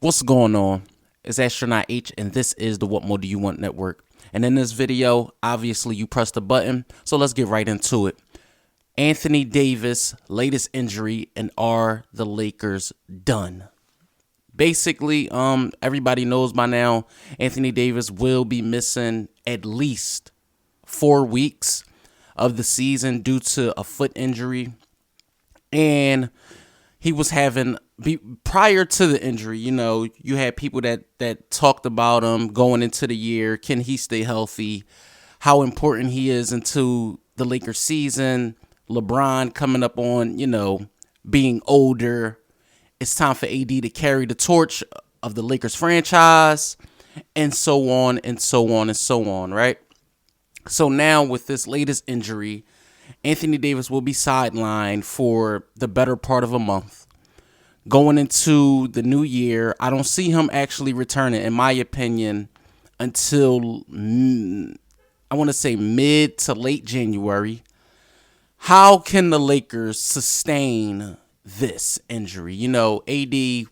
What's going on? It's Astronaut H, and this is the What More Do You Want Network. And in this video, obviously you press the button, so let's get right into it. Anthony Davis, latest injury, and are the Lakers done? Basically, everybody knows by now, Anthony Davis will be missing at least 4 weeks of the season due to a foot injury. And he was having, prior to the injury, you had people that talked about him going into the year. Can he stay healthy? How important he is into the Lakers season. LeBron coming up on, being older. It's time for AD to carry the torch of the Lakers franchise, and so on and so on and so on, right? So now with this latest injury, Anthony Davis will be sidelined for the better part of a month. Going into the new year, I don't see him actually returning, in my opinion, until, I want to say, mid to late January. How can the Lakers sustain this injury? AD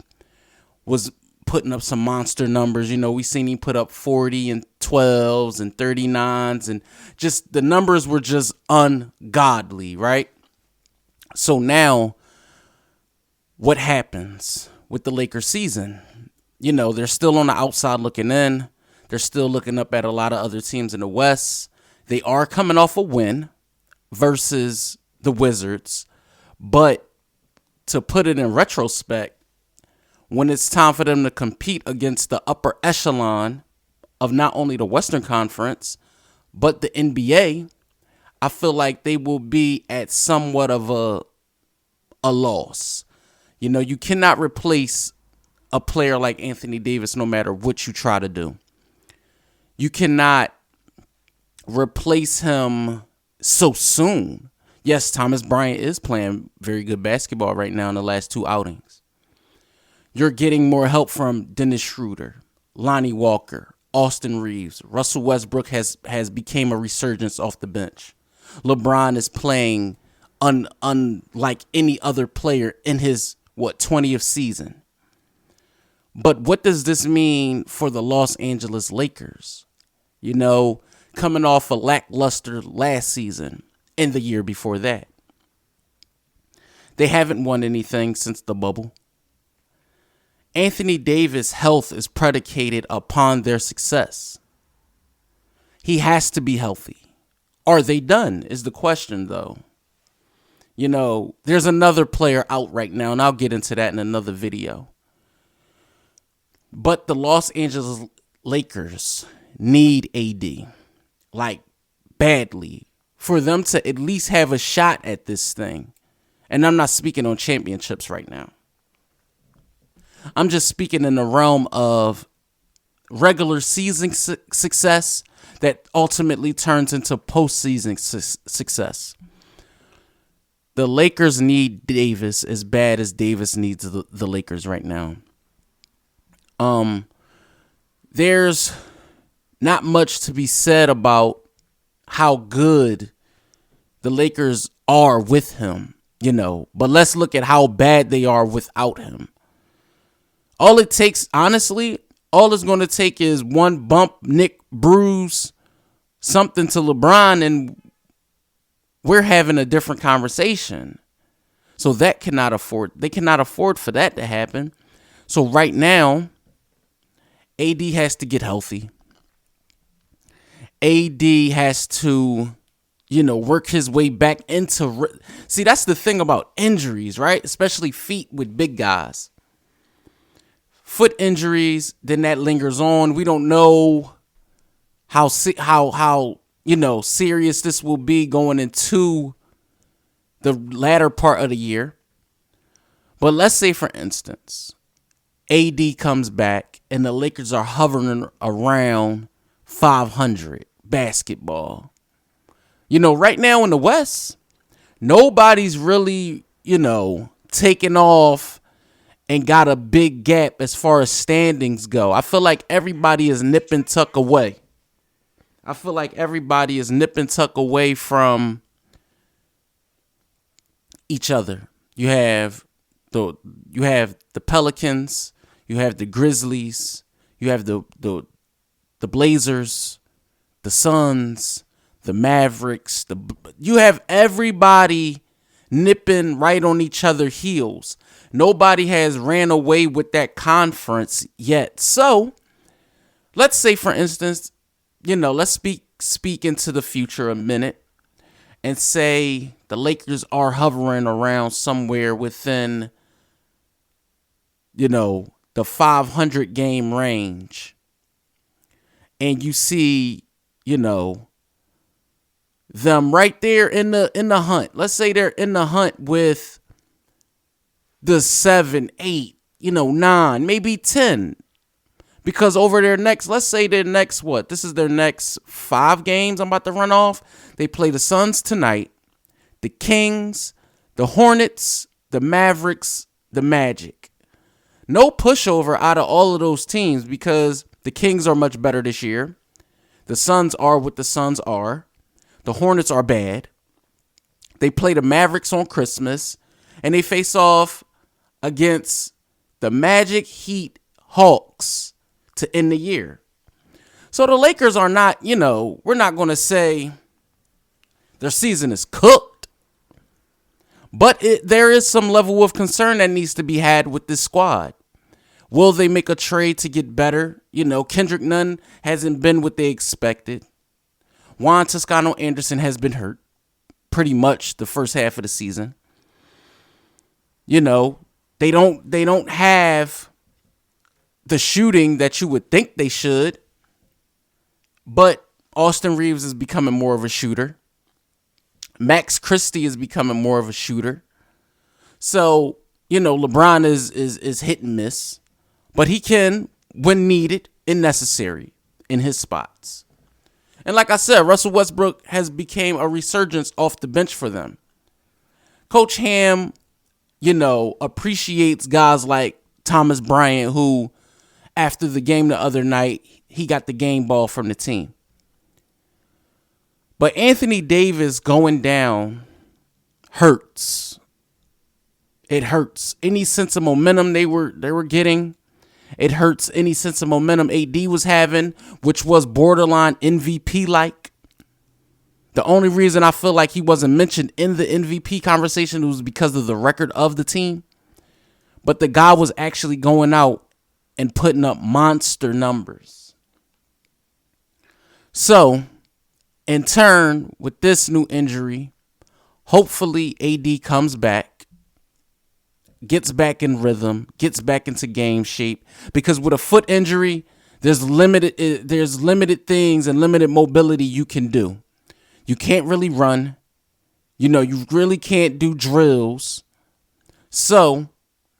was putting up some monster numbers. We seen him put up 40 and 12s and 39s, and just the numbers were just ungodly, right? So now what happens with the Lakers season? They're still on the outside looking in. They're still looking up at a lot of other teams in the West. They are coming off a win versus the Wizards. But to put it in retrospect, when it's time for them to compete against the upper echelon of not only the Western Conference, but the NBA, I feel like they will be at somewhat of a loss. You cannot replace a player like Anthony Davis no matter what you try to do. You cannot replace him so soon. Yes, Thomas Bryant is playing very good basketball right now in the last 2 outings. You're getting more help from Dennis Schroeder, Lonnie Walker, Austin Reeves. Russell Westbrook has became a resurgence off the bench. LeBron is playing unlike any other player in his 20th season. But what does this mean for the Los Angeles Lakers? Coming off a lackluster last season and the year before that. They haven't won anything since the bubble. Anthony Davis' health is predicated upon their success. He has to be healthy. Are they done is the question, though. There's another player out right now, and I'll get into that in another video. But the Los Angeles Lakers need AD, like, badly, for them to at least have a shot at this thing. And I'm not speaking on championships right now. I'm just speaking in the realm of regular season success that ultimately turns into postseason success. The Lakers need Davis as bad as Davis needs the Lakers right now. There's not much to be said about how good the Lakers are with him, but let's look at how bad they are without him. All it takes, honestly, all it's going to take is one bump, nick, bruise, something to LeBron, and we're having a different conversation. So they cannot afford for that to happen. So right now, AD has to get healthy. AD has to, work his way back into. See, that's the thing about injuries, right? Especially feet with big guys. Foot injuries, then that lingers on. We don't know how serious this will be going into the latter part of the year. But let's say, for instance, AD comes back and the Lakers are hovering around 500 basketball. Right now in the West, nobody's really, taking off and got a big gap as far as standings go. I feel like everybody is nip and tuck away. From each other. You have the Pelicans, You have the Grizzlies. You have the Blazers, the Suns, the Mavericks. You have everybody nipping right on each other's heels. Nobody has ran away with that conference yet. So let's say, for instance, let's speak into the future a minute and say the Lakers are hovering around somewhere within, the 500 game range. And you see, them right there in the hunt. Let's say they're in the hunt with the 7, 8, 9, maybe 10. Because over their next, let's say their next, this is their next 5 games I'm about to run off. They play the Suns tonight, the Kings, the Hornets, the Mavericks, the Magic. No pushover out of all of those teams because the Kings are much better this year. The Suns are what the Suns are. The Hornets are bad. They play the Mavericks on Christmas. And they face off against the Magic, Heat, Hawks to end the year. So the Lakers are not, we're not going to say their season is cooked. But there is some level of concern that needs to be had with this squad. Will they make a trade to get better? Kendrick Nunn hasn't been what they expected. Juan Toscano-Anderson has been hurt pretty much the first half of the season. They don't have the shooting that you would think they should. But Austin Reeves is becoming more of a shooter. Max Christie is becoming more of a shooter. So, LeBron is hit and miss. But he can, when needed and necessary, in his spots. And like I said, Russell Westbrook has become a resurgence off the bench for them. Coach Ham, appreciates guys like Thomas Bryant, who, after the game the other night, he got the game ball from the team. But Anthony Davis going down hurts. It hurts. Any sense of momentum they were getting, it hurts. Any sense of momentum AD was having, which was borderline MVP-like. The only reason I feel like he wasn't mentioned in the MVP conversation was because of the record of the team. But the guy was actually going out and putting up monster numbers. So, in turn, with this new injury, hopefully AD comes back, gets back in rhythm, gets back into game shape. Because with a foot injury, there's limited things and limited mobility you can do. You can't really run. You really can't do drills. So,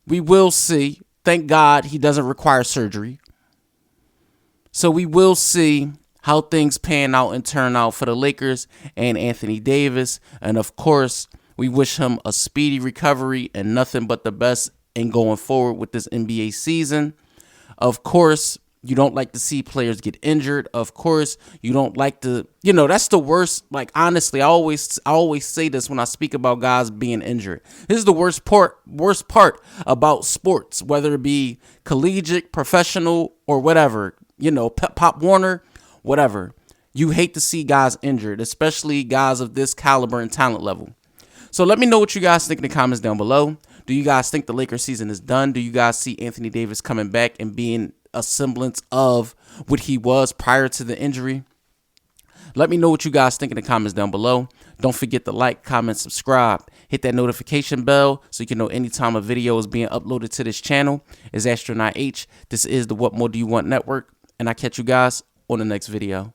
we will see. Thank God he doesn't require surgery. So we will see how things pan out and turn out for the Lakers and Anthony Davis. And of course, we wish him a speedy recovery and nothing but the best in going forward with this NBA season. Of course, you don't like to see players get injured. Of course, you don't like to, that's the worst. Like, honestly, I always say this when I speak about guys being injured. This is the worst part about sports, whether it be collegiate, professional, or whatever, Pop Warner, whatever. You hate to see guys injured, especially guys of this caliber and talent level. So let me know what you guys think in the comments down below. Do you guys think the Lakers season is done? Do you guys see Anthony Davis coming back and being a semblance of what he was prior to the injury? Let me know what you guys think in the comments down below. Don't forget to like, comment, subscribe. Hit that notification bell so you can know anytime a video is being uploaded to this channel. It's Astronaut H. This is the What More Do You Want Network. And I catch you guys on the next video.